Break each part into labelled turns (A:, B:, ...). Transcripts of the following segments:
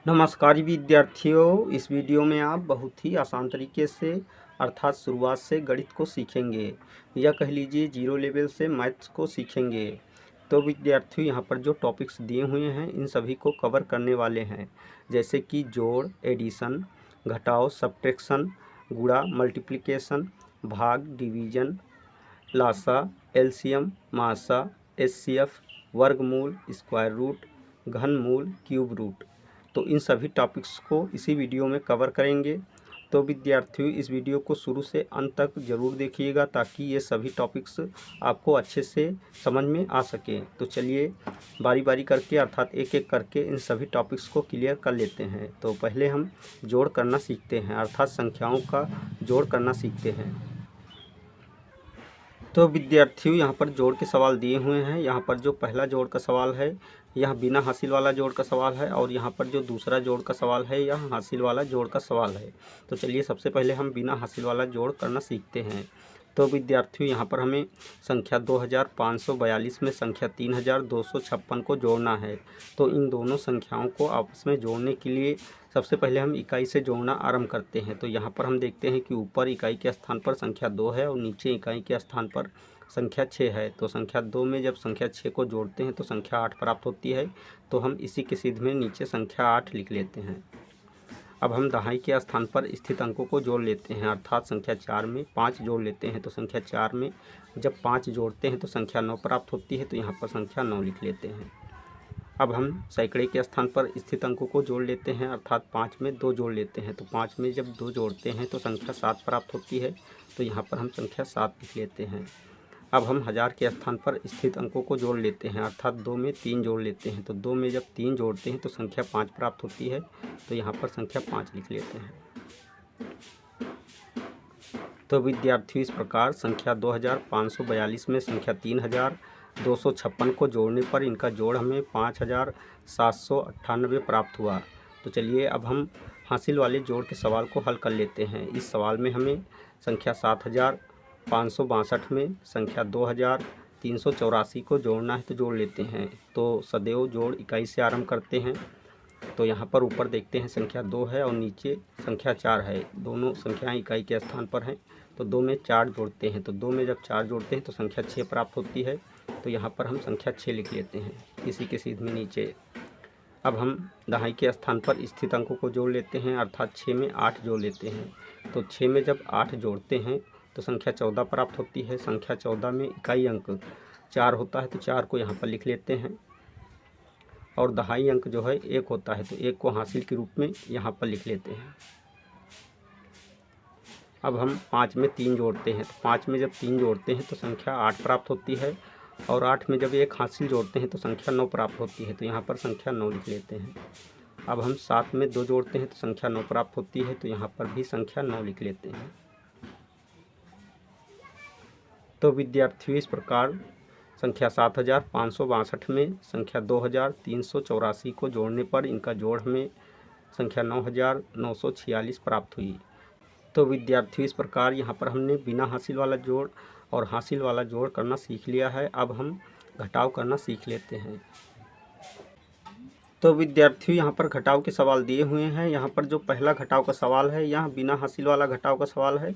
A: नमस्कार विद्यार्थियों, इस वीडियो में आप बहुत ही आसान तरीके से अर्थात शुरुआत से गणित को सीखेंगे या कह लीजिए जीरो लेवल से मैथ्स को सीखेंगे। तो विद्यार्थियों, यहाँ पर जो टॉपिक्स दिए हुए हैं इन सभी को कवर करने वाले हैं, जैसे कि जोड़, एडिशन, घटाव, सब्ट्रैक्शन, गुणा, मल्टीप्लिकेशन, भाग, डिवीजन, लासा, एलसीएम, मासा, एचसीएफ, वर्गमूल, स्क्वायर रूट, घनमूल, क्यूब रूट। तो इन सभी टॉपिक्स को इसी वीडियो में कवर करेंगे। तो विद्यार्थियों, इस वीडियो को शुरू से अंत तक ज़रूर देखिएगा ताकि ये सभी टॉपिक्स आपको अच्छे से समझ में आ सकें। तो चलिए बारी बारी करके अर्थात एक एक करके इन सभी टॉपिक्स को क्लियर कर लेते हैं। तो पहले हम जोड़ करना सीखते हैं अर्थात संख्याओं का जोड़ करना सीखते हैं। तो विद्यार्थियों, यहाँ पर जोड़ के सवाल दिए हुए हैं। यहाँ पर जो पहला जोड़ का सवाल है यह बिना हासिल वाला जोड़ का सवाल है और यहाँ पर जो दूसरा जोड़ का सवाल है यह हासिल वाला जोड़ का सवाल है। तो चलिए सबसे पहले हम बिना हासिल वाला जोड़ करना सीखते हैं। तो विद्यार्थियों, यहाँ पर हमें संख्या 2542 में संख्या 3256 को जोड़ना है। तो इन दोनों संख्याओं को आपस में जोड़ने के लिए सबसे पहले हम इकाई से जोड़ना आरंभ करते हैं। तो यहाँ पर हम देखते हैं कि ऊपर इकाई के स्थान पर संख्या 2 है और नीचे इकाई के स्थान पर संख्या 6 है। तो संख्या 2 में जब संख्या 6 को जोड़ते हैं तो संख्या 8 प्राप्त होती है। तो हम इसी के सीध में नीचे संख्या 8 लिख लेते हैं। अब हम दहाई के स्थान पर स्थित अंकों को जोड़ लेते हैं अर्थात संख्या 4 में 5 जोड़ लेते हैं। तो संख्या 4 में जब 5 जोड़ते हैं तो संख्या 9 प्राप्त होती है। तो यहाँ पर संख्या 9 लिख लेते हैं। अब हम सैकड़े के स्थान पर स्थित अंकों को जोड़ लेते हैं अर्थात 5 में 2 जोड़ लेते हैं। तो 5 में जब 2 जोड़ते हैं तो संख्या 7 प्राप्त होती है। तो यहाँ पर हम संख्या 7 लिख लेते हैं। अब हम हज़ार के स्थान पर स्थित अंकों को जोड़ लेते हैं अर्थात 2 में 3 जोड़ लेते हैं। तो 2 में जब 3 जोड़ते हैं तो संख्या 5 प्राप्त होती है। तो यहाँ पर संख्या 5 लिख लेते हैं। तो विद्यार्थियों, इस प्रकार संख्या 2542 में संख्या 3256 को जोड़ने पर इनका जोड़ हमें 5798 प्राप्त हुआ। तो चलिए अब हम हासिल वाले जोड़ के सवाल को हल कर लेते हैं। इस सवाल में हमें संख्या 7562 में संख्या 2384 को जोड़ना है। तो जोड़ लेते हैं। तो सदैव जोड़ इकाई से आरंभ करते हैं। तो यहाँ पर ऊपर देखते हैं संख्या 2 है और नीचे संख्या 4 है। दोनों संख्याएं इकाई के स्थान पर हैं। तो 2 में 4 जोड़ते हैं। तो 2 में जब 4 जोड़ते हैं तो संख्या 6 प्राप्त होती है। तो यहाँ पर हम संख्या 6 लिख लेते हैं इसी के सीध में नीचे। अब हम दहाई के स्थान पर स्थित अंकों को जोड़ लेते हैं अर्थात 6 में 8 जोड़ लेते हैं। तो 6 में जब 8 जोड़ते हैं तो संख्या 14 प्राप्त होती है। संख्या 14 में इकाई अंक 4 होता है। तो 4 को यहाँ पर लिख लेते हैं और दहाई अंक जो है 1 होता है। तो 1 को हासिल के रूप में यहाँ पर लिख लेते हैं। अब हम 5 में 3 जोड़ते हैं। तो 5 में जब 3 जोड़ते हैं तो संख्या 8 प्राप्त होती है और 8 में जब 1 हासिल जोड़ते हैं तो संख्या 9 प्राप्त होती है। तो यहाँ पर संख्या 9 लिख लेते हैं। अब हम 7 में 2 जोड़ते हैं तो संख्या 9 प्राप्त होती है। तो यहाँ पर भी संख्या 9 लिख लेते हैं। तो विद्यार्थियों, इस प्रकार संख्या 7562 में संख्या 2384 को जोड़ने पर इनका जोड़ हमें संख्या 9946 प्राप्त हुई। तो विद्यार्थियों, इस प्रकार यहाँ पर हमने बिना हासिल वाला जोड़ और हासिल वाला जोड़ करना सीख लिया है। अब हम घटाव करना सीख लेते हैं। तो विद्यार्थियों, यहाँ पर घटाव के सवाल दिए हुए हैं। यहाँ पर जो पहला घटाव का सवाल है यह बिना हासिल वाला घटाव का सवाल है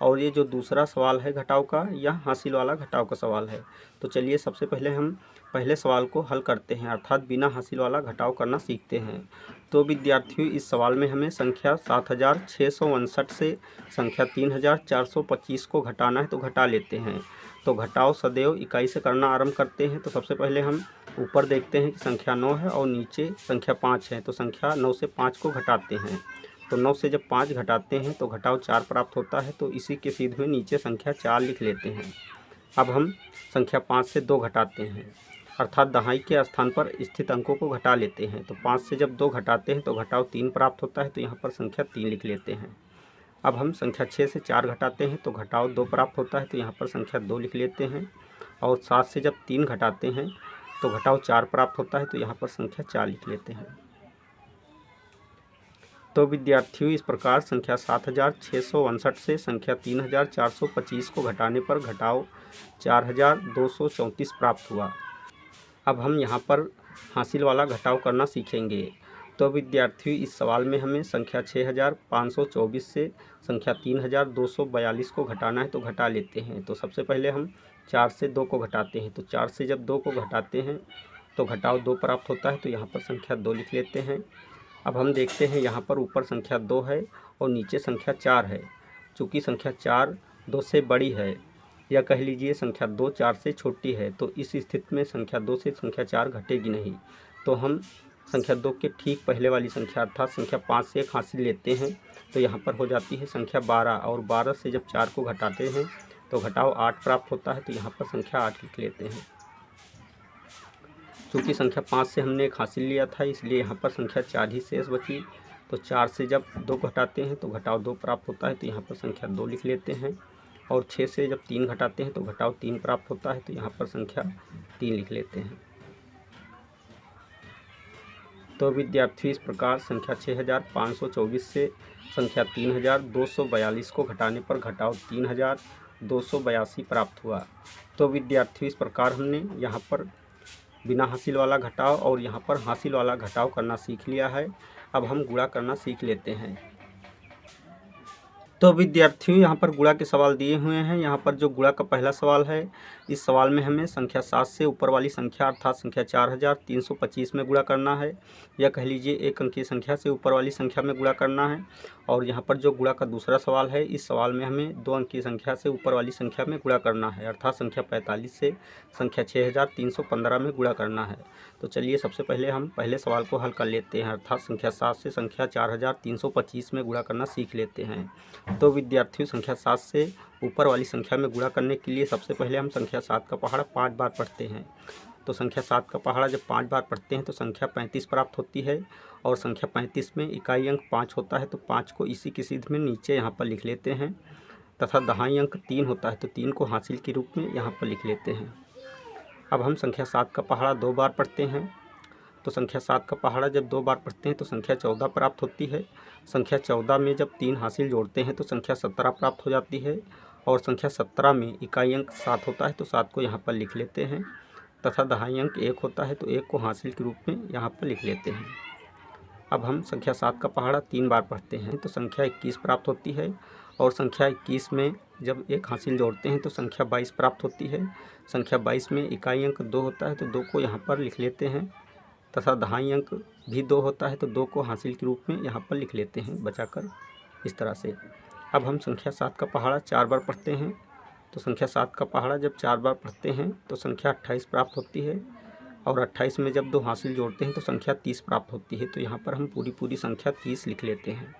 A: और ये जो दूसरा सवाल है घटाव का यह हासिल वाला घटाव का सवाल है। तो चलिए सबसे पहले हम पहले सवाल को हल करते हैं अर्थात बिना हासिल वाला घटाव करना सीखते हैं। तो विद्यार्थियों, इस सवाल में हमें संख्या 7659 से संख्या 3425 को घटाना है। तो घटा लेते हैं। तो घटाव सदैव इकाई से करना आरंभ करते हैं। तो सबसे पहले हम ऊपर देखते हैं कि संख्या 9 है और नीचे संख्या 5 है। तो संख्या 9 से 5 को घटाते हैं। तो 9 से जब 5 घटाते हैं तो घटाव 4 प्राप्त होता है। तो इसी के सीध में नीचे संख्या 4 लिख लेते हैं। अब हम संख्या 5 से 2 घटाते हैं अर्थात दहाई के स्थान पर स्थित अंकों को घटा लेते हैं। तो 5 से जब 2 घटाते हैं तो घटाव 3 प्राप्त होता है। तो यहाँ पर संख्या 3 लिख लेते हैं। अब हम संख्या 6 से 4 घटाते हैं तो घटाव 2 प्राप्त होता है। तो यहाँ पर संख्या 2 लिख लेते हैं और 7 से जब 3 घटाते हैं तो घटाव 4 प्राप्त होता है। तो यहाँ पर संख्या 4 लिख लेते हैं। तो विद्यार्थियों, इस प्रकार संख्या 7659 से संख्या 3425 को घटाने पर घटाव 4234 प्राप्त हुआ। अब हम यहाँ पर हासिल वाला घटाव करना सीखेंगे तो विद्यार्थियों इस सवाल में हमें संख्या 6524 से संख्या 3242 को घटाना है, तो घटा लेते हैं। तो सबसे पहले हम 4 से 2 को घटाते हैं। तो 4 से जब 2 को घटाते हैं तो घटाव 2 प्राप्त होता है, तो यहाँ पर संख्या 2 लिख लेते हैं। अब हम देखते हैं यहाँ पर ऊपर संख्या 2 है और नीचे संख्या 4 है। चूँकि संख्या 4 2 से बड़ी है, या कह लीजिए संख्या 2 4 से छोटी है, तो इस स्थिति में संख्या 2 से संख्या 4 घटेगी नहीं। तो हम संख्या 2 के ठीक पहले वाली संख्या अर्थात संख्या 5 से 1 हासिल लेते हैं, तो यहाँ पर हो जाती है संख्या 12, और 12 से जब 4 को घटाते हैं तो घटाव 8 प्राप्त होता है, तो यहाँ पर संख्या 8 लिख लेते हैं। चूँकि संख्या 5 से हमने 1 हासिल लिया था, इसलिए यहाँ पर संख्या 4 ही शेष बची। तो 4 से जब 2 को घटाते हैं तो घटाव 2 प्राप्त होता है, तो यहाँ पर संख्या 2 लिख लेते हैं। और 6 से जब 3 घटाते हैं तो घटाव 3 प्राप्त होता है, तो यहाँ पर संख्या 3 लिख लेते हैं। तो विद्यार्थी इस प्रकार संख्या 6524 से संख्या 3242 को घटाने पर घटाव 3282 प्राप्त हुआ। तो विद्यार्थियों इस प्रकार हमने यहाँ पर बिना हासिल वाला घटाव और यहाँ पर हासिल वाला घटाव करना सीख लिया है। अब हम गुणा करना सीख लेते हैं। तो विद्यार्थियों यहाँ पर गुणा के सवाल दिए हुए हैं। यहाँ पर जो गुणा का पहला सवाल है, इस सवाल में हमें संख्या 7 से ऊपर वाली संख्या अर्थात संख्या 4325 में गुणा करना है, या कह लीजिए 1 अंकीय संख्या से ऊपर वाली संख्या में गुणा करना है। और यहाँ पर जो गुणा का दूसरा सवाल है, इस सवाल में हमें 2 अंकीय संख्या से ऊपर वाली संख्या में गुणा करना है, अर्थात संख्या 45 से संख्या 6315 में गुणा करना है। तो चलिए सबसे पहले हम पहले सवाल को हल कर लेते हैं, अर्थात संख्या 7 से संख्या 4325 में गुणा करना सीख लेते हैं। तो विद्यार्थियों संख्या 7 से ऊपर वाली संख्या में गुणा करने के लिए सबसे पहले हम संख्या 7 का पहाड़ा 5 बार पढ़ते हैं। तो संख्या 7 का पहाड़ा जब 5 बार पढ़ते हैं तो संख्या 35 प्राप्त होती है, और संख्या 35 में इकाई अंक 5 होता है, तो 5 को इसी की सीध में नीचे यहाँ पर लिख लेते हैं, तथा दहाई अंक 3 होता है, तो 3 को हासिल के रूप में यहाँ पर लिख लेते हैं। अब हम संख्या 7 का पहाड़ा 2 बार पढ़ते हैं। तो संख्या 7 का पहाड़ा जब 2 बार पढ़ते हैं तो संख्या 14 प्राप्त होती है। संख्या 14 में जब 3 हासिल जोड़ते हैं तो संख्या 17 प्राप्त हो जाती है, और संख्या 17 में इकाई अंक 7 होता है, तो 7 को यहाँ पर लिख लेते हैं, तथा दहाई अंक 1 होता है, तो 1 को हासिल के रूप में यहाँ पर लिख लेते हैं। अब हम संख्या 7 का पहाड़ा 3 बार पढ़ते हैं। तो संख्या 21 प्राप्त होती है, और संख्या 21 में जब 1 हासिल जोड़ते हैं तो संख्या 22 प्राप्त होती है। संख्या 22 में इकाई अंक 2 होता है, तो 2 को यहाँ पर लिख लेते हैं, तथा दहाई अंक भी 2 होता है, तो 2 को हासिल के रूप में यहाँ पर लिख लेते हैं बचाकर, इस तरह से। अब हम संख्या 7 का पहाड़ा 4 बार पढ़ते हैं। तो संख्या 7 का पहाड़ा जब 4 बार पढ़ते हैं तो संख्या 28 प्राप्त होती है, और 28 में जब 2 हासिल जोड़ते हैं तो संख्या 30 प्राप्त होती है, तो यहाँ पर हम पूरी संख्या 30 लिख लेते हैं।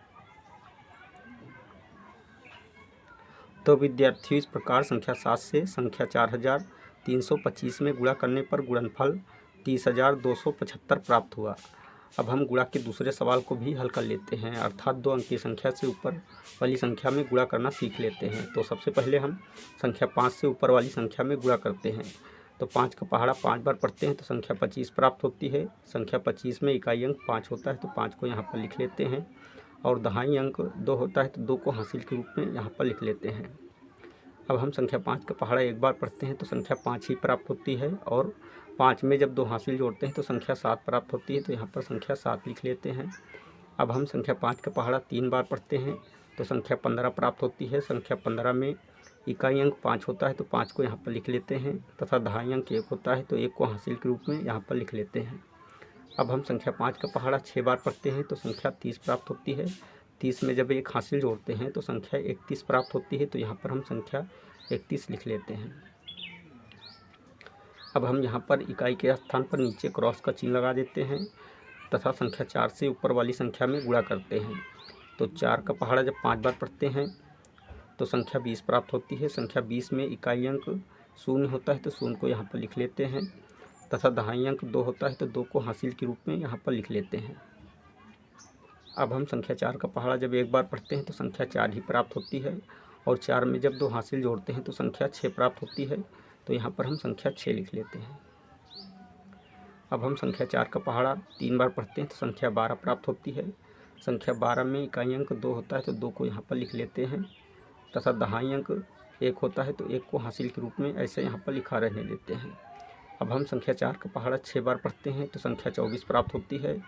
A: तो विद्यार्थियों इस प्रकार संख्या 7 से संख्या 4325 में गुणा करने पर गुणनफल 30,275 प्राप्त हुआ। अब हम गुणा के दूसरे सवाल को भी हल कर लेते हैं, अर्थात 2 अंकीय संख्या से ऊपर वाली संख्या में गुणा करना सीख लेते हैं। तो सबसे पहले हम संख्या 5 से ऊपर वाली संख्या में गुणा करते हैं। तो 5 का पहाड़ा 5 बार पढ़ते हैं तो संख्या 25 प्राप्त होती है। संख्या 25 में इकाई अंक 5 होता है, तो 5 को यहाँ पर लिख लेते हैं, और दहाई अंक 2 होता है, तो 2 को हासिल के रूप में यहाँ पर लिख लेते हैं। अब हम संख्या 5 का पहाड़ा 1 बार पढ़ते हैं तो संख्या 5 ही प्राप्त होती है, और 5 में जब 2 हासिल जोड़ते हैं तो संख्या 7 प्राप्त होती है, तो यहाँ पर संख्या 7 लिख लेते हैं। अब हम संख्या 5 का पहाड़ा 3 बार पढ़ते हैं तो संख्या 15 प्राप्त होती है। संख्या 15 में इकाई अंक 5 होता है, तो 5 को यहाँ पर लिख लेते हैं, तथा दहाई अंक 1 होता है, तो 1 को हासिल के रूप में यहाँ पर लिख लेते हैं। अब हम संख्या 5 का पहाड़ा 6 बार पढ़ते हैं तो संख्या 30 प्राप्त होती है। 30 में जब 1 हासिल जोड़ते हैं तो संख्या 31 प्राप्त होती है, तो यहाँ पर हम संख्या 31 लिख लेते हैं। अब हम यहाँ पर इकाई के स्थान पर नीचे क्रॉस का चिन्ह लगा देते हैं, तथा संख्या 4 से ऊपर वाली संख्या में गुणा करते हैं। तो 4 का पहाड़ा जब 5 बार पढ़ते हैं तो संख्या 20 प्राप्त होती है। संख्या 20 में इकाई अंक 0 होता है, तो 0 को यहाँ पर लिख लेते हैं, तथा दहाई अंक 2 होता है, तो 2 को हासिल के रूप में यहाँ पर लिख लेते हैं। अब हम संख्या 4 का पहाड़ा जब 1 बार पढ़ते हैं तो संख्या 4 ही प्राप्त होती है, और 4 में जब 2 हासिल जोड़ते हैं तो संख्या 6 प्राप्त होती है, तो यहाँ पर हम संख्या 6 लिख लेते हैं। अब हम संख्या 4 का पहाड़ा 3 बार पढ़ते हैं तो संख्या 12 प्राप्त होती है। संख्या 12 में इकाई अंक 2 होता है, तो 2 को यहाँ पर लिख लेते हैं, तथा दहाई अंक 1 होता है, तो 1 को हासिल के रूप में ऐसे यहाँ पर लिखा रहने देते हैं। अब हम संख्या 4 का पहाड़ा 6 बार पढ़ते हैं तो संख्या 24 प्राप्त होती है,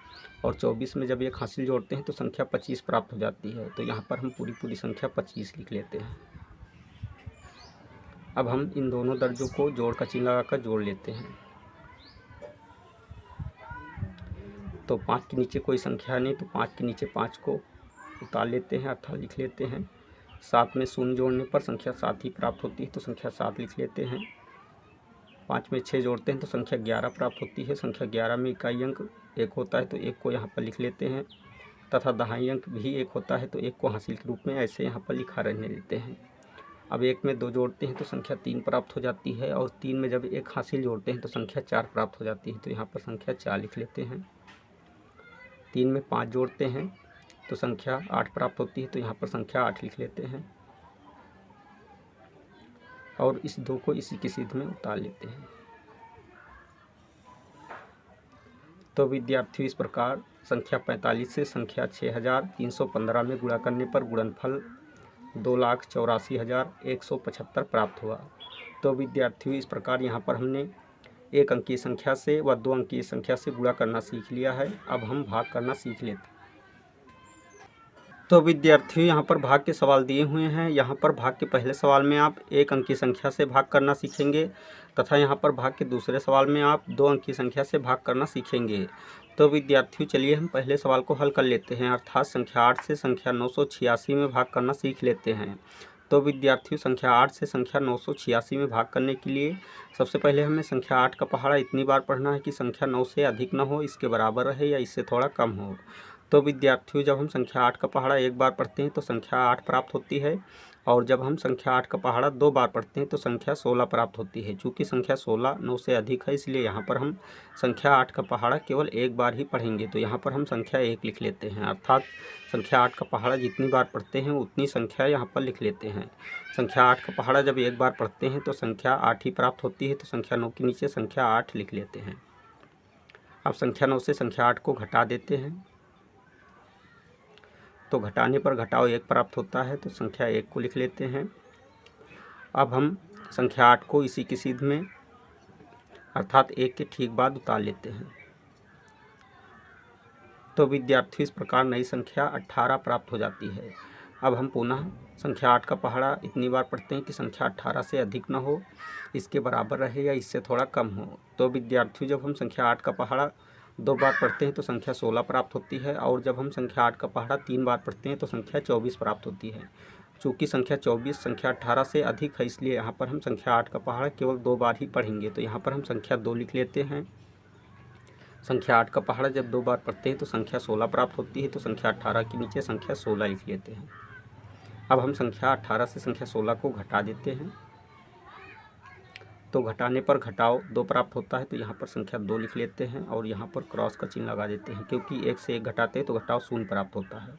A: और 24 में जब एक हासिल जोड़ते हैं तो संख्या 25 प्राप्त हो जाती है। तो यहाँ पर हम पूरी संख्या 25 लिख लेते हैं। अब हम इन दोनों दर्जों को जोड़ का चिन्ह लगाकर जोड़ लेते हैं। तो 5 के नीचे कोई संख्या नहीं, तो 5 के नीचे 5 को उतार लेते हैं अर्थात लिख लेते हैं। 7 में शून्य जोड़ने पर संख्या 7 ही प्राप्त होती है, तो संख्या 7 लिख लेते हैं। 5 में 6 जोड़ते हैं तो संख्या 11 प्राप्त होती है। संख्या 11 में इकाई अंक 1 होता है, तो 1 को यहाँ पर लिख लेते हैं, तथा दहाई अंक भी 1 होता है, तो 1 को हासिल के रूप में ऐसे यहाँ पर लिखा रहने देते हैं। अब 1 में 2 जोड़ते हैं तो संख्या 3 प्राप्त हो जाती है, और 3 में जब एक हासिल जोड़ते हैं तो संख्या 4 प्राप्त हो जाती है, तो यहाँ पर संख्या 4 लिख लेते हैं। 3 में 5 जोड़ते हैं तो संख्या 8 प्राप्त होती है, तो यहाँ पर संख्या 8 लिख लेते हैं, और इस 2 को इसी की सीध में उतार लेते हैं। तो विद्यार्थियों, इस प्रकार संख्या 45 से संख्या 6315 में गुणा करने पर गुणनफल 2,84,175 प्राप्त हुआ। तो विद्यार्थियों, इस प्रकार यहाँ पर हमने एक अंकीय संख्या से व 2 अंकीय संख्या से गुणा करना सीख लिया है। अब हम भाग करना सीख लेते हैं। तो विद्यार्थियों, यहाँ पर भाग के सवाल दिए हुए हैं। यहाँ पर भाग के पहले सवाल में आप एक अंकीय संख्या से भाग करना सीखेंगे, तथा यहाँ पर भाग के दूसरे सवाल में आप 2 अंकीय संख्या से भाग करना सीखेंगे। तो विद्यार्थियों, चलिए हम पहले सवाल को हल कर लेते हैं, अर्थात संख्या 8 से संख्या 986 में भाग करना सीख लेते हैं। तो विद्यार्थियों, संख्या 8 से संख्या 986 में भाग करने के लिए सबसे पहले हमें संख्या 8 का पहाड़ा इतनी बार पढ़ना है कि संख्या 9 से अधिक न हो, इसके बराबर रहे या इससे थोड़ा कम हो। तो विद्यार्थियों, जब हम संख्या 8 का पहाड़ा 1 बार पढ़ते हैं तो संख्या 8 प्राप्त होती है, और जब हम संख्या 8 का पहाड़ा 2 बार पढ़ते हैं तो संख्या 16 प्राप्त होती है। चूँकि संख्या 16 9 से अधिक है, इसलिए यहाँ पर हम संख्या 8 का पहाड़ा केवल 1 बार ही पढ़ेंगे। तो यहाँ पर हम संख्या 1 लिख लेते हैं, अर्थात संख्या 8 का पहाड़ा जितनी बार पढ़ते हैं उतनी संख्या यहाँ पर लिख लेते हैं। संख्या 8 का पहाड़ा जब 1 बार पढ़ते हैं तो संख्या 8 ही प्राप्त होती है, तो संख्या 9 के नीचे संख्या 8 लिख लेते हैं। अब संख्या 9 से संख्या 8 को घटा देते हैं, तो घटाने पर घटाव 1 प्राप्त होता है, तो संख्या 1 को लिख लेते हैं। अब हम संख्या 8 को इसी की सीध में अर्थात 1 के ठीक बाद उतार लेते हैं। तो विद्यार्थी, इस प्रकार नई संख्या 18 प्राप्त हो जाती है। अब हम पुनः संख्या 8 का पहाड़ा इतनी बार पढ़ते हैं कि संख्या 18 से अधिक न हो, इसके बराबर रहे या इससे थोड़ा कम हो। तो विद्यार्थियों, जब हम संख्या 8 का पहाड़ा 2 बार पढ़ते हैं तो संख्या 16 प्राप्त होती है, और जब हम संख्या 8 का पहाड़ा 3 बार पढ़ते हैं तो संख्या 24 प्राप्त होती है। चूँकि संख्या 24 संख्या 18 से अधिक है, इसलिए यहाँ पर हम संख्या 8 का पहाड़ा केवल 2 बार ही पढ़ेंगे। तो यहाँ पर हम संख्या 2 लिख लेते हैं। संख्या 8 का पहाड़ा जब 2 बार पढ़ते हैं तो संख्या 16 प्राप्त होती है, तो संख्या 18 के नीचे संख्या 16 लिख लेते हैं। अब हम संख्या 18 से संख्या 16 को घटा देते हैं, तो घटाने पर घटाव 2 प्राप्त होता है, तो यहाँ पर संख्या 2 लिख लेते हैं, और यहाँ पर क्रॉस का चिन्ह लगा देते हैं, क्योंकि 1 से 1 घटाते हैं तो घटाव 0 प्राप्त होता है।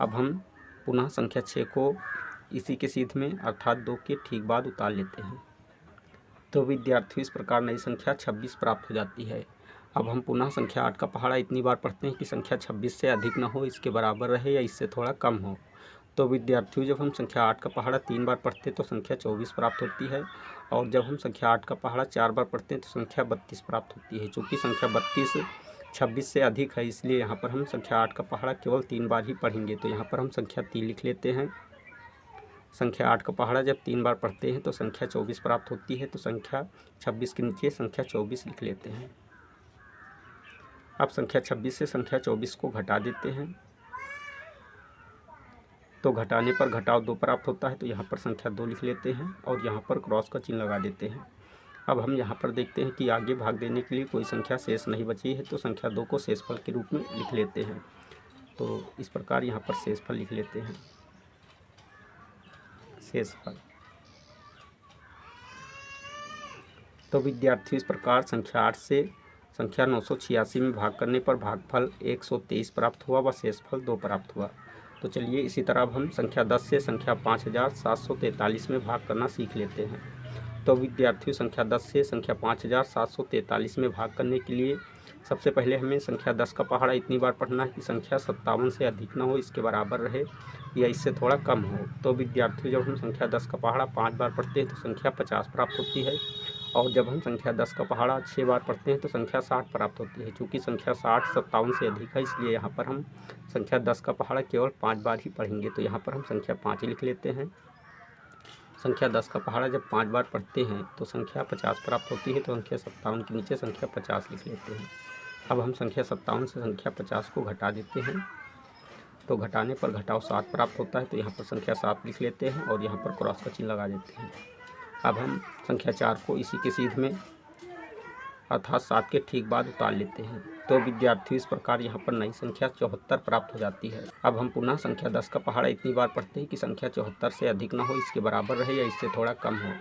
A: अब हम पुनः संख्या 6 को इसी के सीध में अर्थात 2 के ठीक बाद उतार लेते हैं। तो विद्यार्थियों, इस प्रकार नई संख्या 26 प्राप्त हो जाती है। अब हम पुनः संख्या 8 का पहाड़ा इतनी बार पढ़ते हैं कि संख्या 26 से अधिक न हो, इसके बराबर रहे या इससे थोड़ा कम हो। तो विद्यार्थियों, जब हम संख्या 8 का पहाड़ा 3 बार पढ़ते हैं तो संख्या 24 प्राप्त होती है, और जब हम संख्या 8 का पहाड़ा 4 बार पढ़ते हैं तो संख्या 32 प्राप्त होती है। चूँकि संख्या 32 26 से अधिक है, इसलिए यहाँ पर हम संख्या 8 का पहाड़ा केवल 3 बार ही पढ़ेंगे। तो यहाँ पर हम संख्या 3 लिख लेते हैं। संख्या 8 का पहाड़ा जब 3 बार पढ़ते हैं तो संख्या 24 प्राप्त होती है, तो संख्या 26 के नीचे संख्या 24 लिख लेते हैं। अब संख्या 26 से संख्या 24 को घटा देते हैं, तो घटाने पर घटाव 2 प्राप्त होता है, तो यहाँ पर संख्या 2 लिख लेते हैं, और यहाँ पर क्रॉस का चिन्ह लगा देते हैं। अब हम यहाँ पर देखते हैं कि आगे भाग देने के लिए कोई संख्या शेष नहीं बची है, तो संख्या 2 को शेषफल के रूप में लिख लेते हैं। तो इस प्रकार यहाँ पर शेषफल लिख लेते हैं। शेषफल। तो विद्यार्थी, इस प्रकार संख्या 8 से संख्या 986 में भाग करने पर भागफल 123 प्राप्त हुआ व शेषफल 2 प्राप्त हुआ। तो चलिए इसी तरह अब हम संख्या 10 से संख्या 5743 में भाग करना सीख लेते हैं। तो विद्यार्थियों, संख्या 10 से संख्या 5743 में भाग करने के लिए सबसे पहले हमें संख्या 10 का पहाड़ा इतनी बार पढ़ना है कि संख्या 57 से अधिक न हो, इसके बराबर रहे या इससे थोड़ा कम हो। तो विद्यार्थियों, जब हम संख्या 10 का पहाड़ा 5 बार पढ़ते हैं तो संख्या 50 प्राप्त होती है, और जब हम संख्या 10 का पहाड़ा 6 बार पढ़ते हैं तो संख्या 60 प्राप्त होती है। चूँकि संख्या 60 57 से अधिक है, इसलिए यहाँ पर हम संख्या 10 का पहाड़ा केवल 5 बार ही पढ़ेंगे। तो यहाँ पर हम संख्या 5 लिख लेते हैं। संख्या 10 का पहाड़ा जब 5 बार पढ़ते हैं तो संख्या 50 प्राप्त होती है। तो संख्या 57 के नीचे संख्या 50 लिख लेते हैं। अब हम संख्या 57 से संख्या 50 को घटा देते हैं। तो घटाने पर घटाव 7 प्राप्त होता है। तो यहाँ पर संख्या 7 लिख लेते हैं और यहाँ पर क्रॉस का चिन्ह लगा देते हैं। अब हम संख्या 4 को इसी के सीध में अर्थात 7 के ठीक बाद उतार लेते हैं। तो विद्यार्थी इस प्रकार यहाँ पर नई संख्या 74 प्राप्त हो जाती है। अब हम पुनः संख्या 10 का पहाड़ा इतनी बार पढ़ते हैं कि संख्या 74 से अधिक न हो, इसके बराबर रहे या इससे थोड़ा कम हो।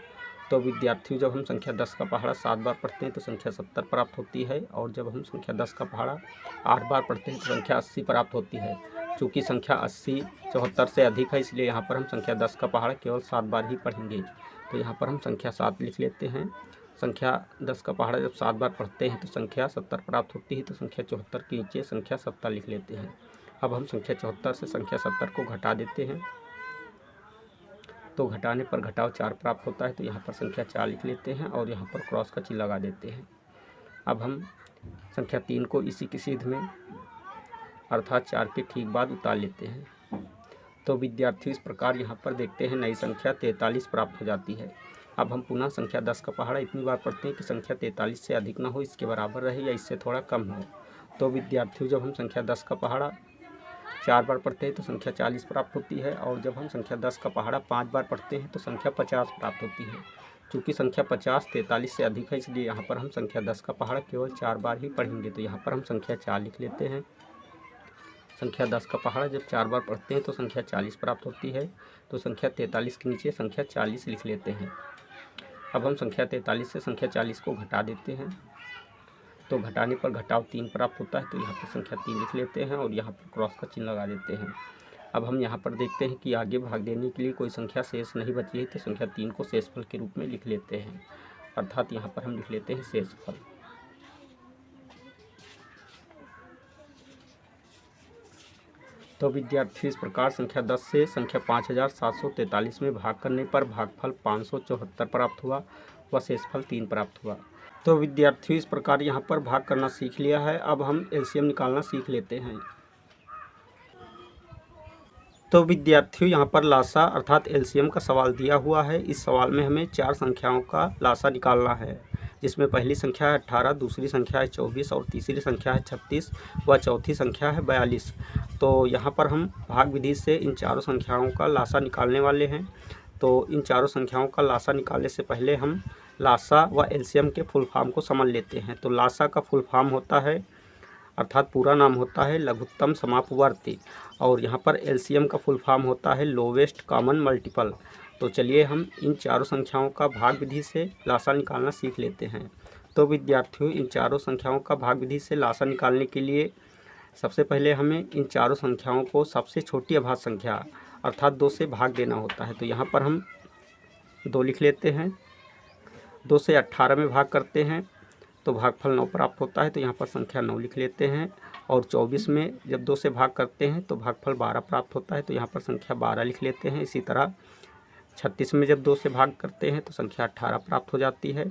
A: तो विद्यार्थी जब हम संख्या 10 का पहाड़ा 7 बार पढ़ते हैं तो संख्या 70 प्राप्त होती है। और जब हम संख्या 10 का पहाड़ा 8 बार पढ़ते हैं तो संख्या 80 प्राप्त होती है। चूँकि संख्या 80 74 से अधिक है, इसलिए यहाँ पर हम संख्या 10 का पहाड़ा केवल 7 बार ही पढ़ेंगे। तो यहाँ पर हम संख्या 7 लिख लेते हैं। संख्या 10 का पहाड़ा जब 7 बार पढ़ते हैं तो संख्या 70 प्राप्त होती है। तो संख्या 74 के नीचे संख्या 70 लिख लेते हैं। अब हम संख्या 74 से संख्या 70 को घटा देते हैं। तो घटाने पर घटाव 4 प्राप्त होता है। तो यहाँ पर संख्या 4 लिख लेते हैं और यहाँ पर क्रॉस का चिन्ह लगा देते हैं। अब हम संख्या 3 को इसी की सीध में अर्थात 4 के ठीक बाद उतार लेते हैं। तो विद्यार्थी इस प्रकार यहाँ पर देखते हैं नई संख्या 43 प्राप्त हो जाती है। अब हम पुनः संख्या 10 का पहाड़ा इतनी बार पढ़ते हैं कि संख्या 43 से अधिक न हो, इसके बराबर रहे या इससे थोड़ा कम हो। तो विद्यार्थियों जब हम संख्या 10 का पहाड़ा 4 बार पढ़ते हैं तो संख्या 40 प्राप्त होती है। और जब हम संख्या 10 का पहाड़ा 5 बार पढ़ते हैं तो संख्या 50 प्राप्त होती है। चूँकि संख्या 50 43 से अधिक है, इसलिए यहाँ पर हम संख्या 10 का पहाड़ा केवल 4 बार ही पढ़ेंगे। तो यहाँ पर हम संख्या 4 लिख लेते हैं। संख्या 10 का पहाड़ा जब 4 बार पढ़ते हैं तो संख्या 40 प्राप्त होती है। तो संख्या 43 के नीचे संख्या 40 लिख लेते हैं। अब हम संख्या 43 से संख्या 40 को घटा देते हैं। तो घटाने पर घटाव 3 प्राप्त होता है। तो यहाँ पर संख्या 3 लिख लेते हैं और यहाँ पर क्रॉस का चिन्ह लगा देते हैं। अब हम यहाँ पर देखते हैं कि आगे भाग देने के लिए कोई संख्या शेष नहीं बची है। तो संख्या 3 को शेषफल के रूप में लिख लेते हैं। अर्थात यहाँ पर हम लिख लेते हैं शेषफल। तो विद्यार्थी इस प्रकार संख्या 10 से संख्या 5743 में भाग करने पर भागफल 574 प्राप्त हुआ व शेषफल 3 प्राप्त हुआ। तो विद्यार्थी इस प्रकार यहाँ पर भाग करना सीख लिया है। अब हम एलसीएम निकालना सीख लेते हैं। तो विद्यार्थियों यहाँ पर लासा अर्थात एलसीएम का सवाल दिया हुआ है। इस सवाल में हमें 4 संख्याओं का लासा निकालना है, जिसमें पहली संख्या है 18, दूसरी संख्या है 24 और तीसरी संख्या है 36 व चौथी संख्या है 42। तो यहाँ पर हम भाग विधि से इन चारों संख्याओं का लासा निकालने वाले हैं। तो इन चारों संख्याओं का लासा निकालने से पहले हम लासा व एलसीएम के फुल फॉर्म को समझ लेते हैं। तो लासा का फुल फॉर्म होता है अर्थात पूरा नाम होता है लघुत्तम समापवर्ती, और यहाँ पर एलसीएम का फुल फॉर्म होता है लोवेस्ट कॉमन मल्टीपल। तो चलिए हम इन चारों संख्याओं का भाग विधि से लासा निकालना सीख लेते हैं। तो विद्यार्थियों इन चारों संख्याओं का भाग विधि से लासा निकालने के लिए सबसे पहले हमें इन चारों संख्याओं को सबसे छोटी अभाज्य संख्या अर्थात 2 से भाग देना होता है। तो यहाँ पर हम 2 लिख लेते हैं। 2 से 18 में भाग करते हैं तो भागफल 9 प्राप्त होता है। तो यहाँ पर संख्या 9 लिख लेते हैं। और 24 में जब 2 से भाग करते हैं तो भागफल 12 प्राप्त होता है। तो यहाँ पर संख्या 12 लिख लेते हैं। इसी तरह 36 में जब 2 से भाग करते हैं तो संख्या 18 प्राप्त हो जाती है।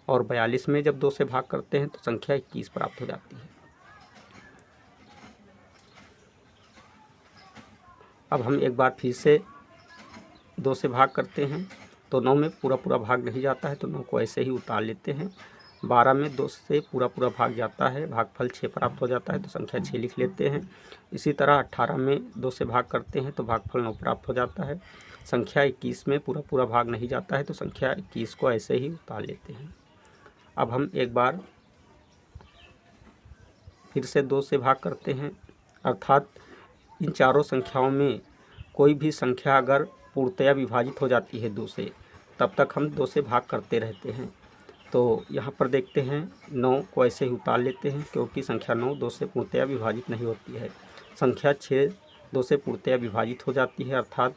A: और 42 में जब 2 से भाग करते हैं तो संख्या 21 प्राप्त हो जाती है। अब हम एक बार फिर से 2 से भाग करते हैं तो 9 में पूरा भाग नहीं जाता है, तो 9 को ऐसे ही उतार लेते हैं। 12 में 2 से पूरा भाग जाता है, भागफल 6 प्राप्त हो जाता है। तो संख्या 6 लिख लेते हैं। इसी तरह 18 में 2 से भाग करते हैं तो भागफल 9 प्राप्त हो जाता है। संख्या 21 में पूरा भाग नहीं जाता है, तो संख्या 21 को ऐसे ही उतार लेते हैं। अब हम एक बार फिर से 2 से भाग करते हैं, अर्थात इन चारों संख्याओं में कोई भी संख्या अगर पूर्णतया विभाजित हो जाती है 2 से, तब तक हम 2 से भाग करते रहते हैं। तो यहाँ पर देखते हैं 9 को ऐसे ही उतार लेते हैं, क्योंकि संख्या 9 2 से पूर्णतया विभाजित नहीं होती है। संख्या 6 2 से पूर्णतया विभाजित हो जाती है, अर्थात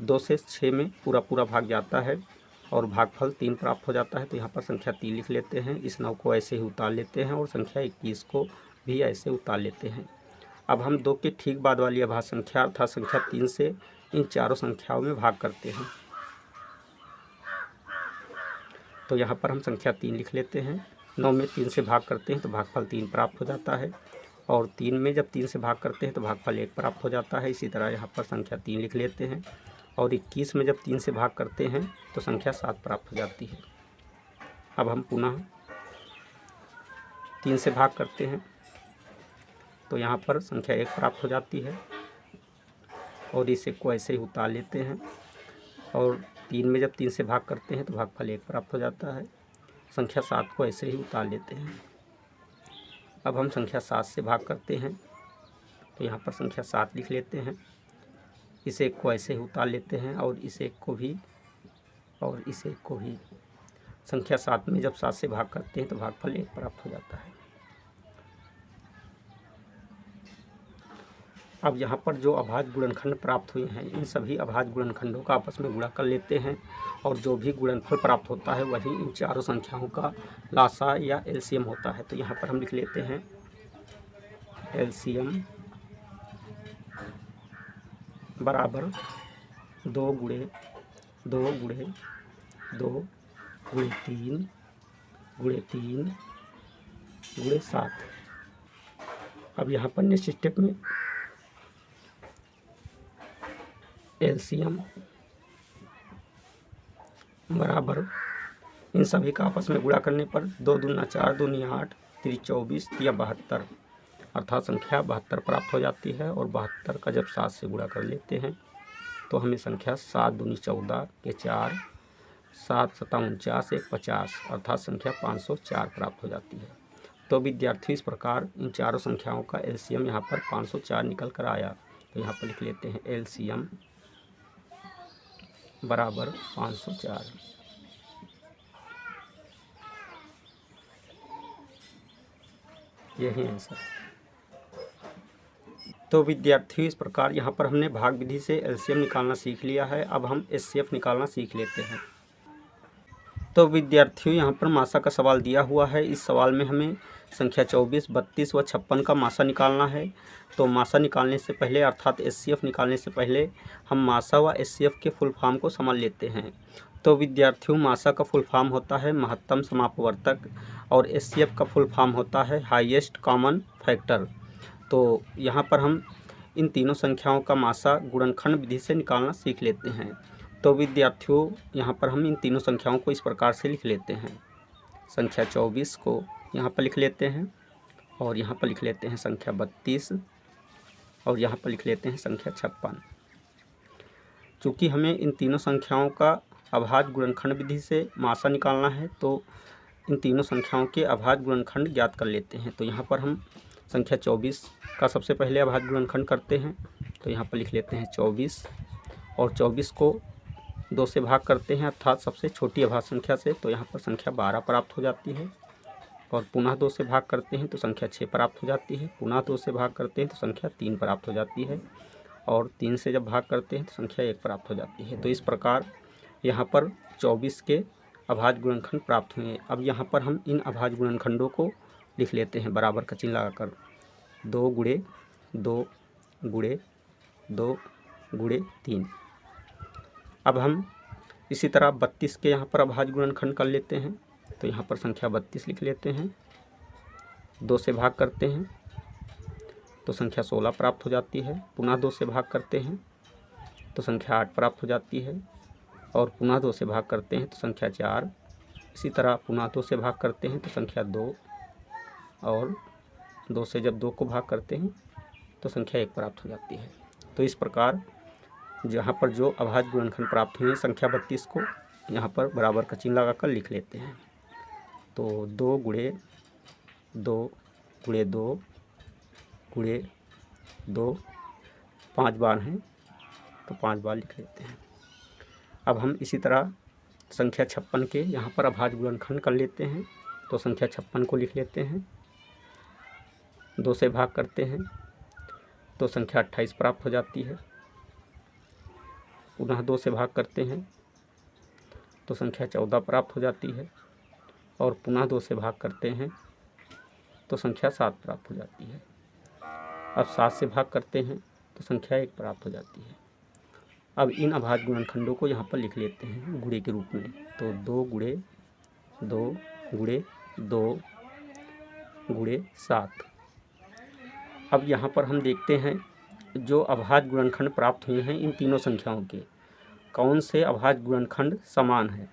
A: 2 से 6 में पूरा भाग जाता है और भागफल 3 प्राप्त हो जाता है। तो यहाँ पर संख्या 3 लिख लेते हैं। इस 9 को ऐसे ही उतार लेते हैं और संख्या 21 को भी ऐसे उतार लेते हैं। अब हम 2 के ठीक बाद वाली अभाज्य संख्या अर्थात संख्या 3 से इन चारों संख्याओं में भाग करते हैं। तो यहाँ पर हम संख्या 3 लिख लेते हैं। 9 में 3 से भाग करते हैं तो भागफल 3 प्राप्त हो जाता है, और 3 में जब 3 से भाग करते हैं तो भागफल 1 प्राप्त हो जाता है। इसी तरह यहाँ पर संख्या 3 लिख लेते हैं, और 21 में जब 3 से भाग करते हैं तो संख्या 7 प्राप्त हो जाती है। अब हम पुनः 3 से भाग करते हैं तो यहाँ पर संख्या 1 प्राप्त हो जाती है, और इसे को ऐसे ही उतार लेते हैं, और 3 में जब 3 से भाग करते हैं तो भागफल 1 प्राप्त हो जाता है। संख्या 7 को ऐसे ही उतार लेते हैं। अब हम संख्या 7 से भाग करते हैं तो यहाँ पर संख्या 7 लिख लेते हैं, इसे एक को ऐसे ही उतार लेते हैं, और इसे एक को भी, और इसे एक को भी। संख्या 7 में जब 7 से भाग करते हैं तो भागफल 1 प्राप्त हो जाता है। अब यहाँ पर जो अभाज्य गुणनखंड प्राप्त हुए हैं, इन सभी अभाज्य गुणनखंडों का आपस में गुणा कर लेते हैं, और जो भी गुणनफल प्राप्त होता है वही इन चारों संख्याओं का लासा या एलसीएम होता है। तो यहाँ पर हम लिख लेते हैं एलसीएम बराबर 2 गुणे 2 गुणे 2 गुणे 3 गुणे 3 गुणे 7। अब यहाँ पर नेक्स्ट स्टेप में एलसीएम बराबर इन सभी का आपस में गुणा करने पर 2 दूना 4 दूनी 8 3 24 या 72, अर्थात संख्या 72 प्राप्त हो जाती है। और 72 का जब 7 से गुणा कर लेते हैं तो हमें संख्या 7 दूनी 14 के 4 7 7 49 1 50, अर्थात संख्या 504 प्राप्त हो जाती है। तो विद्यार्थी इस प्रकार इन चारों संख्याओं का एलसीएम यहाँ पर 504 निकल कर आया। तो यहाँ पर लिख लेते हैं एलसीएम बराबर 504। यही आंसर। तो विद्यार्थियों इस प्रकार यहाँ पर हमने भाग विधि से एलसीएम निकालना सीख लिया है। अब हम एचसीएफ निकालना सीख लेते हैं। तो विद्यार्थियों यहाँ पर मासा का सवाल दिया हुआ है। इस सवाल में हमें संख्या 24, 32 व 56 का मासा निकालना है। तो मासा निकालने से पहले अर्थात एचसीएफ निकालने से पहले हम मासा व एचसीएफ के फुल फॉर्म को समझ लेते हैं। तो विद्यार्थियों मासा का फुल फॉर्म होता है महत्तम समापवर्तक, और एचसीएफ का फुल फॉर्म होता है हाईएस्ट कॉमन फैक्टर। तो यहाँ पर हम इन तीनों संख्याओं का मासा गुणनखंड विधि से निकालना सीख लेते हैं। तो विद्यार्थियों यहाँ पर हम इन तीनों संख्याओं को इस प्रकार से लिख लेते हैं। संख्या 24 को यहाँ पर लिख लेते हैं, और यहाँ पर लिख लेते हैं संख्या 32, और यहाँ पर लिख लेते हैं संख्या 56। चूँकि हमें इन तीनों संख्याओं का अभाज्य गुणनखंड विधि से मासा निकालना है, तो इन तीनों संख्याओं के अभाज्य गुणनखंड ज्ञात कर लेते हैं। तो यहाँ पर हम संख्या 24 का सबसे पहले अभाज्य गुणनखंड करते हैं। तो यहाँ पर लिख लेते हैं 24, और 24 को 2 से भाग करते हैं, अर्थात सबसे छोटी अभाज्य संख्या से। तो यहाँ पर संख्या 12 प्राप्त हो जाती है, और पुनः 2 से भाग करते हैं तो संख्या 6 प्राप्त हो जाती है। पुनः 2 से भाग करते हैं तो संख्या 3 प्राप्त हो जाती है, और 3 से जब भाग करते हैं तो संख्या 1 प्राप्त हो जाती है। तो इस प्रकार यहाँ पर 24 के अभाज्य गुणनखंड प्राप्त हुए। अब यहाँ पर हम इन अभाज्य गुणनखंडों को लिख लेते हैं बराबर का चिन्ह लगाकर। 2 गुणे 2 गुणे 2 गुणे 3। अब हम इसी तरह 32 के यहाँ पर अभाज्य गुणनखंड कर लेते हैं। तो यहाँ पर संख्या 32 लिख लेते हैं। 2 से भाग करते हैं तो संख्या 16 प्राप्त हो जाती है। पुनः 2 से भाग करते हैं तो संख्या 8 प्राप्त हो जाती है, और पुनः 2 से भाग करते हैं तो संख्या 4। इसी तरह पुनः 2 से भाग करते हैं तो संख्या 2, और 2 से जब 2 को भाग करते हैं तो संख्या 1 प्राप्त हो जाती है। तो इस प्रकार जहाँ पर जो अभाज्य गुणनखंड प्राप्त हुए संख्या 32 को यहाँ पर बराबर का चिन्ह लगाकर लिख लेते हैं। तो 2 गुणे 2 गुणे 2 गुणे 2 5 बार हैं, तो 5 बार लिख लेते हैं। अब हम इसी तरह संख्या 56 के यहाँ पर अभाज्य गुणनखंड कर लेते हैं। तो संख्या 56 को लिख लेते हैं। 2 से भाग करते हैं तो संख्या 28 प्राप्त हो जाती है। पुनः 2 से भाग करते हैं तो संख्या 14 प्राप्त हो जाती है, और पुनः 2 से भाग करते हैं तो संख्या 7 प्राप्त हो जाती है। अब 7 से भाग करते हैं तो संख्या 1 प्राप्त हो जाती है। अब इन अभाज्य गुणनखंडों को यहाँ पर लिख लेते हैं गुणे के रूप में। तो 2 गुणे 2 गुणे 2 गुणे 7। अब यहाँ पर हम देखते हैं जो अभाज्य गुणनखंड प्राप्त हुए हैं इन तीनों संख्याओं के, कौन से अभाज्य गुणनखंड समान हैं।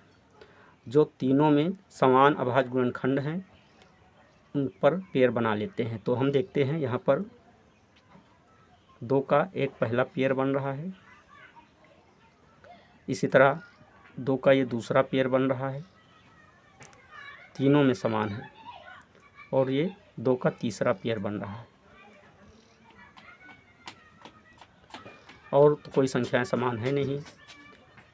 A: जो तीनों में समान अभाज्य गुणनखंड हैं उन पर पेयर बना लेते हैं। तो हम देखते हैं यहाँ पर 2 का एक पहला पेयर बन रहा है, इसी तरह 2 का ये दूसरा पेयर बन रहा है, तीनों में समान है। और ये 2 का तीसरा पेयर बन रहा है। और तो कोई संख्याएं समान है नहीं।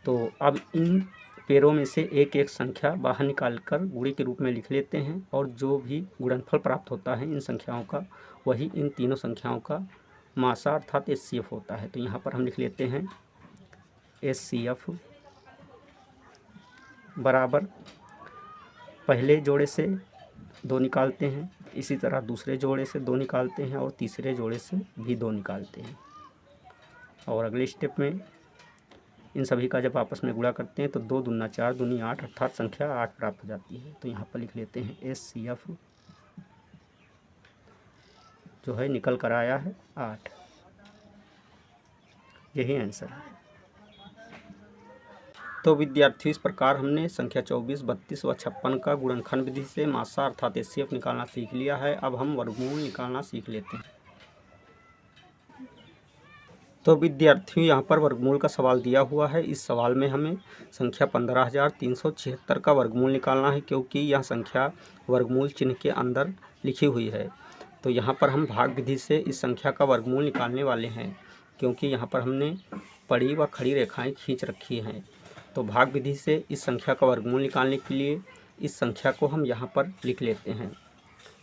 A: तो अब इन पेयरों में से एक एक संख्या बाहर निकालकर गुणे के रूप में लिख लेते हैं और जो भी गुणनफल प्राप्त होता है इन संख्याओं का वही इन तीनों संख्याओं का मासा अर्थात HCF होता है। तो यहाँ पर हम लिख लेते हैं HCF बराबर पहले जोड़े से 2 निकालते हैं, इसी तरह दूसरे जोड़े से 2 निकालते हैं और तीसरे जोड़े से भी 2 निकालते हैं। और अगले स्टेप में इन सभी का जब आपस में गुणा करते हैं तो 2 दूना 4 दूनी 8 अर्थात संख्या 8 प्राप्त हो जाती है। तो यहाँ पर लिख लेते हैं HCF जो है निकल कर आया है 8। यही आंसर है। तो विद्यार्थियों इस प्रकार हमने संख्या 24, 32 व 56 का गुणनखंड विधि से मासा अर्थात HCF निकालना सीख लिया है। अब हम वर्गमूल निकालना सीख लेते हैं। तो विद्यार्थियों यहाँ पर वर्गमूल का सवाल दिया हुआ है। इस सवाल में हमें संख्या 15,376 का वर्गमूल निकालना है, क्योंकि यह संख्या वर्गमूल चिन्ह के अंदर लिखी हुई है। तो यहाँ पर हम भाग विधि से इस संख्या का वर्गमूल निकालने वाले हैं, क्योंकि यहाँ पर हमने पड़ी व खड़ी रेखाएं खींच रखी हैं। तो भाग विधि से इस संख्या का वर्गमूल निकालने के लिए इस संख्या को हम यहाँ पर लिख लेते हैं।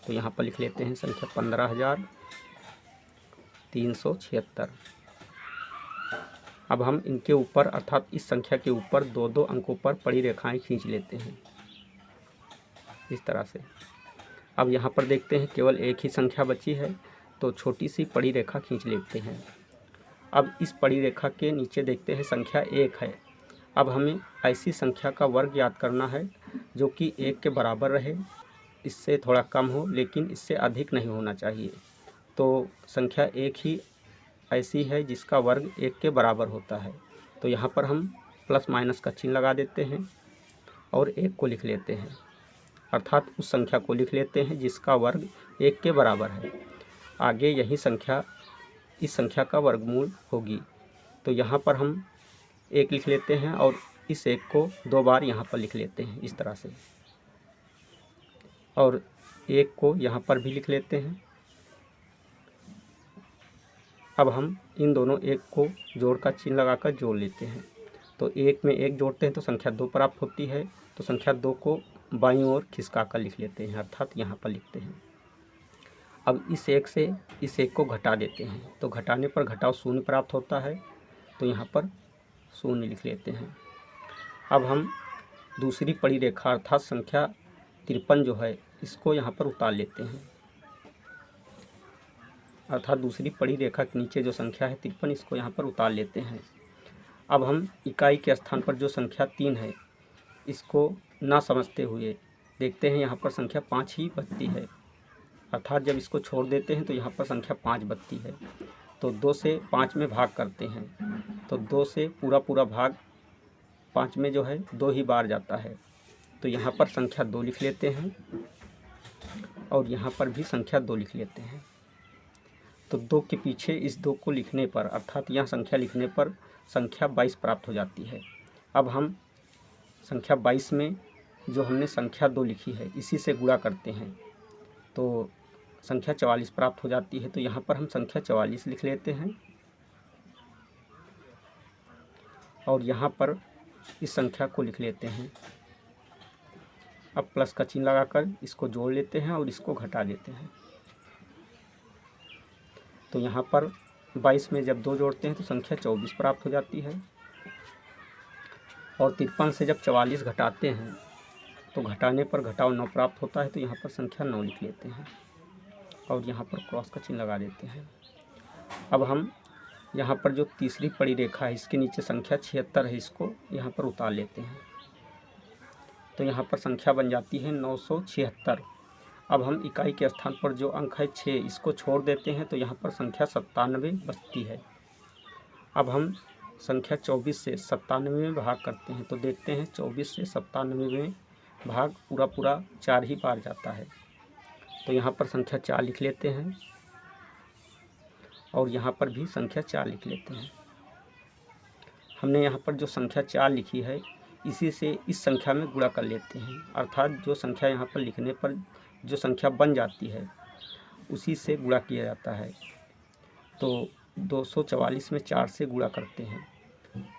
A: तो यहाँ पर लिख लेते हैं संख्या 15,376। अब हम इनके ऊपर अर्थात इस संख्या के ऊपर 2-2 अंकों पर पड़ी रेखाएं खींच लेते हैं इस तरह से। अब यहाँ पर देखते हैं केवल एक ही संख्या बची है, तो छोटी सी पड़ी रेखा खींच लेते हैं। अब इस पड़ी रेखा के नीचे देखते हैं संख्या 1 है। अब हमें ऐसी संख्या का वर्ग याद करना है जो कि 1 के बराबर रहे, इससे थोड़ा कम हो लेकिन इससे अधिक नहीं होना चाहिए। तो संख्या 1 ही ऐसी है जिसका वर्ग 1 के बराबर होता है। तो यहाँ पर हम प्लस माइनस का चिन्ह लगा देते हैं और 1 को लिख लेते हैं, अर्थात उस संख्या को लिख लेते हैं जिसका वर्ग 1 के बराबर है। आगे यही संख्या इस संख्या का वर्गमूल होगी। तो यहाँ पर हम 1 लिख लेते हैं और इस 1 को 2 बार यहाँ पर लिख लेते हैं इस तरह से, और 1 को यहाँ पर भी लिख लेते हैं। अब हम इन दोनों 1 को जोड़ का चिन्ह लगाकर जोड़ लेते हैं। तो 1 में 1 जोड़ते हैं तो संख्या 2 प्राप्त होती है। तो संख्या 2 को बाईं ओर खिसका कर लिख लेते हैं, अर्थात यहाँ पर लिखते हैं। अब इस 1 से इस 1 को घटा देते हैं, तो घटाने पर घटाव 0 प्राप्त होता है। तो यहाँ पर 0 लिख लेते हैं। अब हम दूसरी पड़ी रेखा अर्थात संख्या 53 जो है इसको यहाँ पर उतार लेते हैं, अर्थात दूसरी पड़ी रेखा के नीचे जो संख्या है 53 इसको यहाँ पर उतार लेते हैं। अब हम इकाई के स्थान पर जो संख्या 3 है इसको ना समझते हुए देखते हैं यहाँ पर संख्या 5 ही बचती है, अर्थात जब इसको छोड़ देते हैं तो यहाँ पर संख्या 5 बचती है। तो 2 से 5 में भाग करते हैं, तो 2 से पूरा भाग 5 में जो है 2 ही बार जाता है। तो यहाँ पर संख्या 2 लिख लेते हैं और यहाँ पर भी संख्या 2 लिख लेते हैं। तो 2 के पीछे इस 2 को लिखने पर अर्थात यह संख्या लिखने पर संख्या 22 प्राप्त हो जाती है। अब हम संख्या 22 में जो हमने संख्या 2 लिखी है इसी से गुणा करते हैं तो संख्या 44 प्राप्त हो जाती है। तो यहाँ पर हम संख्या 44 लिख लेते हैं और यहाँ पर इस संख्या को लिख लेते हैं। अब प्लस का चिन्ह लगाकर इसको जोड़ लेते हैं और इसको घटा देते हैं। तो यहाँ पर 22 में जब 2 जोड़ते हैं तो संख्या 24 प्राप्त हो जाती है। और 53 से जब 44 घटाते हैं तो घटाने पर घटाव 9 प्राप्त होता है। तो यहाँ पर संख्या 9 लिख लेते हैं और यहाँ पर क्रॉस का चिन्ह लगा देते हैं। अब हम यहाँ पर जो तीसरी पड़ी रेखा है इसके नीचे संख्या 76 है, इसको यहाँ पर उतार लेते हैं। तो यहाँ पर संख्या बन जाती है 976। अब हम इकाई के स्थान पर जो अंक है 6 इसको छोड़ देते हैं तो यहाँ पर संख्या 97 बचती है। अब हम संख्या 24 से 97 में भाग करते हैं तो देखते हैं 24 से 97 में भाग पूरा 4 ही बार जाता है। तो यहाँ पर संख्या 4 लिख लेते हैं और यहाँ पर भी संख्या 4 लिख लेते हैं। हमने यहाँ पर जो संख्या 4 लिखी है इसी से इस संख्या में गुणा कर लेते हैं, अर्थात जो संख्या यहाँ पर लिखने पर जो संख्या बन जाती है उसी से गुणा किया जाता है। तो 244 में 4 से गुणा करते हैं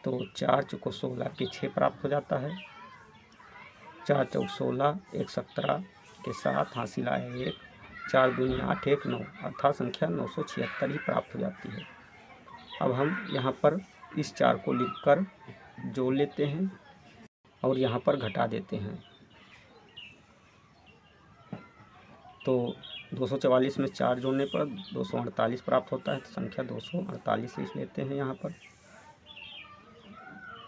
A: तो 4 चौको 16 के 6 प्राप्त हो जाता है। 4 चौक 16 1 17 के साथ हासिल आया 1, 4 दूनी 8 1 9, अर्थात संख्या 976 ही प्राप्त हो जाती है। अब हम यहाँ पर इस 4 को लिखकर जोड़ लेते हैं और यहाँ पर घटा देते हैं। तो 244 में 4 जोड़ने पर 248 प्राप्त होता है, तो संख्या 248 लिख लेते हैं यहाँ पर।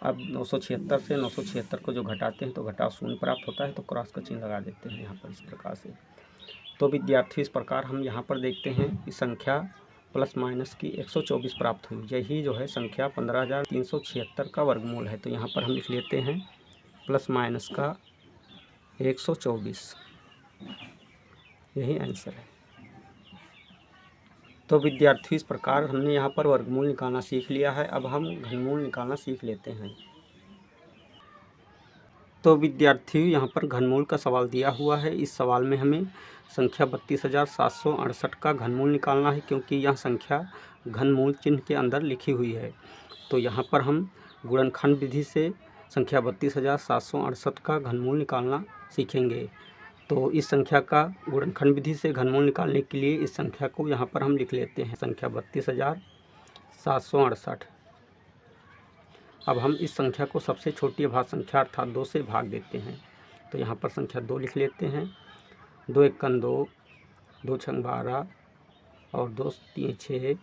A: अब 976 से 976 को जो घटाते हैं तो घटाव शून्य प्राप्त होता है, तो क्रॉस का चिन्ह लगा देते हैं यहाँ पर इस प्रकार से। तो विद्यार्थी इस प्रकार हम यहाँ पर देखते हैं कि संख्या प्लस माइनस की 124 प्राप्त हुई। यही जो है संख्या 15,376 का वर्गमूल है। तो यहाँ पर हम लिख लेते हैं प्लस माइनस का 124, यही आंसर है। तो विद्यार्थी इस प्रकार हमने यहाँ पर वर्गमूल निकालना सीख लिया है। अब हम घनमूल निकालना सीख लेते हैं। तो विद्यार्थी यहाँ पर घनमूल का सवाल दिया हुआ है। इस सवाल में हमें संख्या 32,768 का घनमूल निकालना है, क्योंकि यह संख्या घनमूल चिन्ह के अंदर लिखी हुई है। तो यहाँ पर हम गुणनखंड विधि से संख्या 32,768 का घनमूल निकालना सीखेंगे। तो इस संख्या का गुणनखंड विधि से घनमूल निकालने के लिए इस संख्या को यहाँ पर हम लिख लेते हैं संख्या 32,768। अब हम इस संख्या को सबसे छोटी अभाज्य संख्या अर्थात 2 से भाग देते हैं। तो यहाँ पर संख्या 2 लिख लेते हैं। 2 1 2, 2 6 12 और 2 3 6,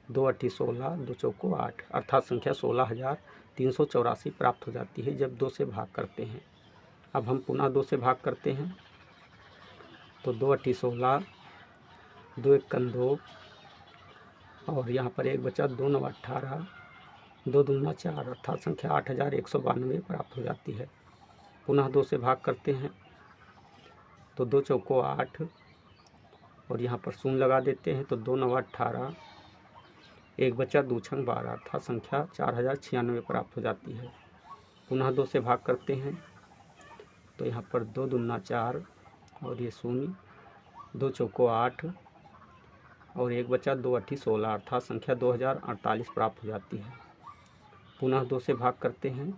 A: 2 8 16, 2 चौको 8, अर्थात संख्या 16,384 प्राप्त हो जाती है जब 2 से भाग करते हैं। अब हम पुनः 2 से भाग करते हैं तो 2 8 16, 2 1 2 और यहाँ पर 1 बचा, 2 9 18, 2 दूना 4, अर्थात संख्या 8,192 प्राप्त हो जाती है। पुनः 2 से भाग करते हैं तो 2 चौको 8 और यहाँ पर शून्य लगा देते हैं तो 2 9 18, 1 बचा, 2 6 12, अर्थात संख्या 4,096 प्राप्त हो जाती है। पुनः 2 से भाग करते हैं तो यहाँ पर 2 दूना 4 और ये शून्य, 2 चौको 8 और 1 बचा, 2 8 16, अर्थात संख्या 2,048 प्राप्त हो जाती है। पुनः 2 से भाग करते हैं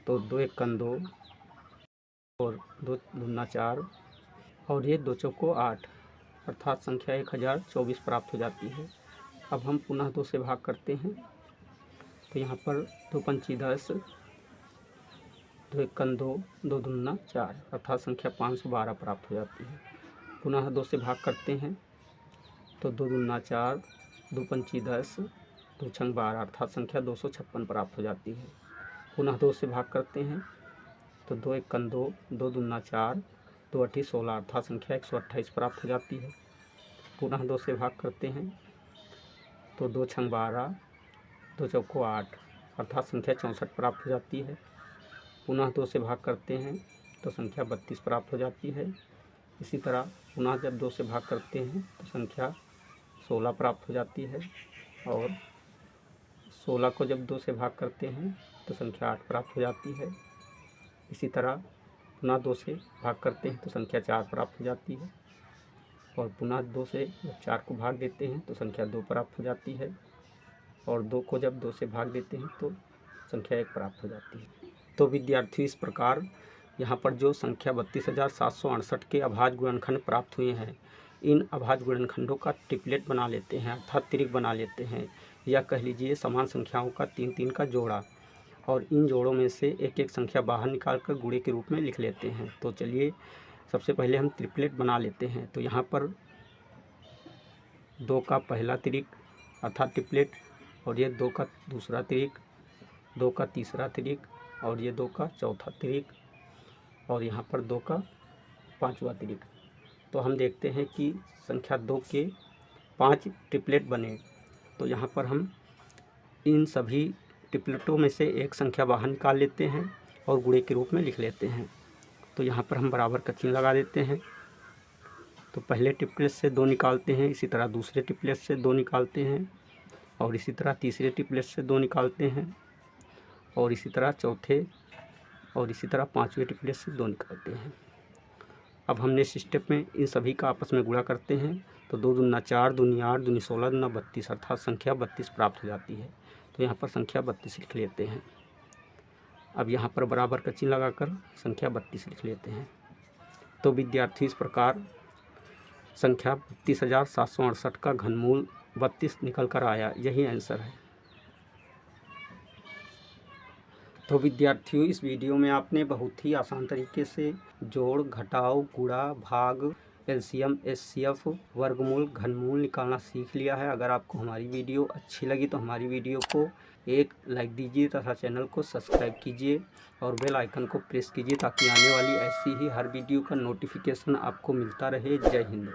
A: तो 2 1 2 और 2 दूना 4 और ये 2 चौको 8, अर्थात संख्या 1,024 प्राप्त हो जाती है। अब हम पुनः 2 से भाग करते हैं तो यहाँ पर 2 पंची 10, 2 1 2, 2 दूना 4, अर्थात संख्या 512 प्राप्त हो जाती है। पुनः 2 से भाग करते हैं तो 2 दूना 4, 2 पंची 10, 2 6 12, अर्थात संख्या 256 प्राप्त हो जाती है। पुनः 2 से भाग करते हैं तो 2 1 2, 2 दूना 4, 2 8 16, अर्थात संख्या 128 प्राप्त हो जाती है। पुनः 2 से भाग करते हैं तो 2 6 12, 2 चौको 8, अर्थात संख्या 64 प्राप्त हो जाती है। पुनः 2 से भाग करते हैं तो संख्या 32 प्राप्त हो जाती है। इसी तरह पुनः जब 2 से भाग करते हैं तो संख्या 16 प्राप्त हो जाती है और 16 को जब 2 से भाग करते हैं तो संख्या 8 प्राप्त हो जाती है। इसी तरह पुनः 2 से भाग करते हैं तो संख्या 4 प्राप्त हो जाती है और पुनः 2 से जब 4 को भाग देते हैं तो संख्या 2 प्राप्त हो जाती है और 2 को जब 2 से भाग देते हैं तो संख्या 1 प्राप्त हो जाती है। तो विद्यार्थी इस प्रकार यहाँ पर जो संख्या 32,768 के अभाज्य गुणनखंड प्राप्त हुए हैं, इन अभाज्य गुणनखंडों का ट्रिपलेट बना लेते हैं अर्थात त्रिक बना लेते हैं, या कह लीजिए समान संख्याओं का 3 3 का जोड़ा, और इन जोड़ों में से एक एक संख्या बाहर निकाल कर गुणे के रूप में लिख लेते हैं। तो चलिए सबसे पहले हम ट्रिपलेट बना लेते हैं। तो यहाँ पर 2 का पहला त्रिक अर्थात ट्रिपलेट, और ये 2 का दूसरा त्रिक, 2 का तीसरा त्रिक और ये 2 का चौथा त्रिक, और यहाँ पर 2 का 5वां त्रिक। तो हम देखते हैं कि संख्या 2 के 5 ट्रिपलेट बने। तो यहाँ पर हम इन सभी ट्रिपलेटों में से एक संख्या बाहर निकाल लेते हैं और गुणे के रूप में लिख लेते हैं। तो यहाँ पर हम बराबर का चिन्ह लगा देते हैं। तो पहले ट्रिपलेट से 2 निकालते हैं, इसी तरह दूसरे ट्रिपलेट से 2 निकालते हैं, और इसी तरह तीसरे ट्रिपलेट से 2 निकालते हैं, और इसी तरह चौथे और इसी तरह 5वें ट्रिपलेट से 2 निकालते हैं। अब हमने इस स्टेप में इन सभी का आपस में गुणा करते हैं। तो 2 दूना 4, दूनी 8, दूनी 16, दूना 32 अर्थात संख्या 32 प्राप्त हो जाती है। तो यहाँ पर संख्या 32 लिख लेते हैं। अब यहाँ पर बराबर का चिन्ह लगाकर संख्या 32 लिख लेते हैं। तो विद्यार्थी इस प्रकार संख्या 32,768 का घनमूल 32 निकल कर आया। यही आंसर है। तो विद्यार्थियों, इस वीडियो में आपने बहुत ही आसान तरीके से जोड़, घटाव, गुणा, भाग, एलसीएम, एचसीएफ, वर्गमूल, घनमूल निकालना सीख लिया है। अगर आपको हमारी वीडियो अच्छी लगी तो हमारी वीडियो को एक लाइक दीजिए तथा चैनल को सब्सक्राइब कीजिए और बेल आइकन को प्रेस कीजिए ताकि आने वाली ऐसी ही हर वीडियो का नोटिफिकेशन आपको मिलता रहे। जय हिंद।